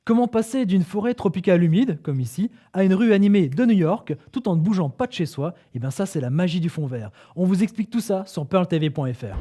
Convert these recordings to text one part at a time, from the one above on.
Comment passer d'une forêt tropicale humide, comme ici, à une rue animée de New York, tout en ne bougeant pas de chez soi? Eh bien ça, c'est la magie du fond vert. On vous explique tout ça sur pearltv.fr.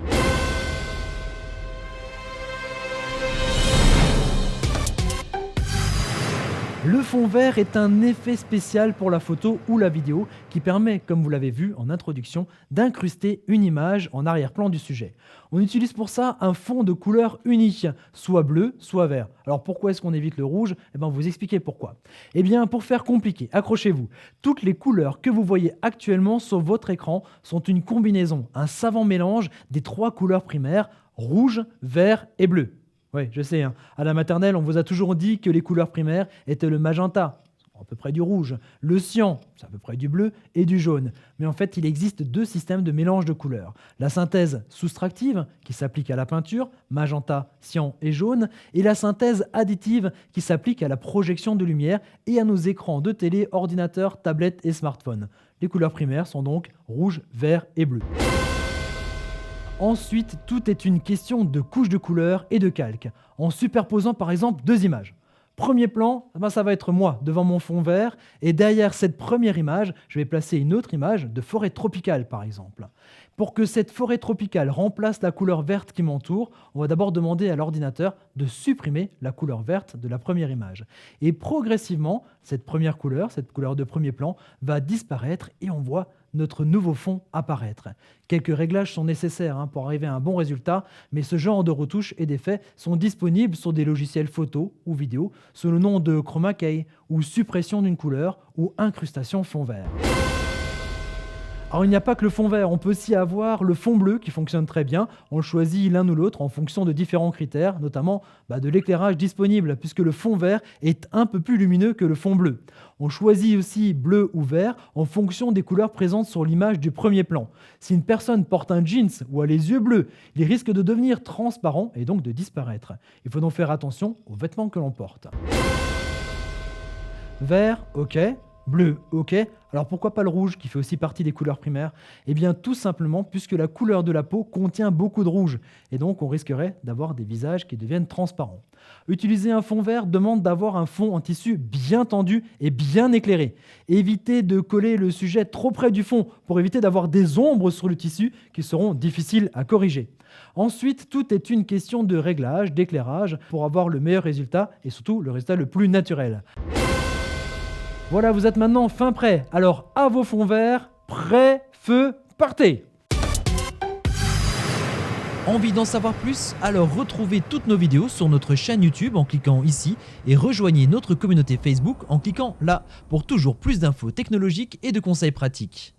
Le fond vert est un effet spécial pour la photo ou la vidéo qui permet, comme vous l'avez vu en introduction, d'incruster une image en arrière-plan du sujet. On utilise pour ça un fond de couleur unique, soit bleu, soit vert. Alors pourquoi est-ce qu'on évite le rouge? Eh bien, vous expliquer pourquoi. Eh bien, pour faire compliqué, accrochez-vous. Toutes les couleurs que vous voyez actuellement sur votre écran sont une combinaison, un savant mélange des trois couleurs primaires, rouge, vert et bleu. Oui, je sais, hein. À la maternelle, on vous a toujours dit que les couleurs primaires étaient le magenta, à peu près du rouge, le cyan, c'est à peu près du bleu, et du jaune. Mais en fait, il existe deux systèmes de mélange de couleurs. La synthèse soustractive, qui s'applique à la peinture, magenta, cyan et jaune, et la synthèse additive, qui s'applique à la projection de lumière et à nos écrans de télé, ordinateurs, tablettes et smartphones. Les couleurs primaires sont donc rouge, vert et bleu. Ensuite, tout est une question de couche de couleur et de calque, en superposant par exemple deux images. Premier plan, ça va être moi devant mon fond vert, et derrière cette première image, je vais placer une autre image de forêt tropicale par exemple. Pour que cette forêt tropicale remplace la couleur verte qui m'entoure, on va d'abord demander à l'ordinateur de supprimer la couleur verte de la première image. Et progressivement, cette première couleur, cette couleur de premier plan, va disparaître et on voit notre nouveau fond apparaître. Quelques réglages sont nécessaires pour arriver à un bon résultat, mais ce genre de retouches et d'effets sont disponibles sur des logiciels photo ou vidéo sous le nom de chroma key ou suppression d'une couleur ou incrustation fond vert. Alors il n'y a pas que le fond vert, on peut aussi avoir le fond bleu qui fonctionne très bien. On le choisit l'un ou l'autre en fonction de différents critères, notamment de l'éclairage disponible, puisque le fond vert est un peu plus lumineux que le fond bleu. On choisit aussi bleu ou vert en fonction des couleurs présentes sur l'image du premier plan. Si une personne porte un jeans ou a les yeux bleus, il risque de devenir transparent et donc de disparaître. Il faut donc faire attention aux vêtements que l'on porte. Vert, ok. Bleu, ok. Alors pourquoi pas le rouge qui fait aussi partie des couleurs primaires? Eh bien tout simplement puisque la couleur de la peau contient beaucoup de rouge et donc on risquerait d'avoir des visages qui deviennent transparents. Utiliser un fond vert demande d'avoir un fond en tissu bien tendu et bien éclairé. Évitez de coller le sujet trop près du fond pour éviter d'avoir des ombres sur le tissu qui seront difficiles à corriger. Ensuite, tout est une question de réglage, d'éclairage pour avoir le meilleur résultat et surtout le résultat le plus naturel. Voilà, vous êtes maintenant fin prêt. Alors, à vos fonds verts, prêt, feu, partez! Envie d'en savoir plus? Alors retrouvez toutes nos vidéos sur notre chaîne YouTube en cliquant ici et rejoignez notre communauté Facebook en cliquant là pour toujours plus d'infos technologiques et de conseils pratiques.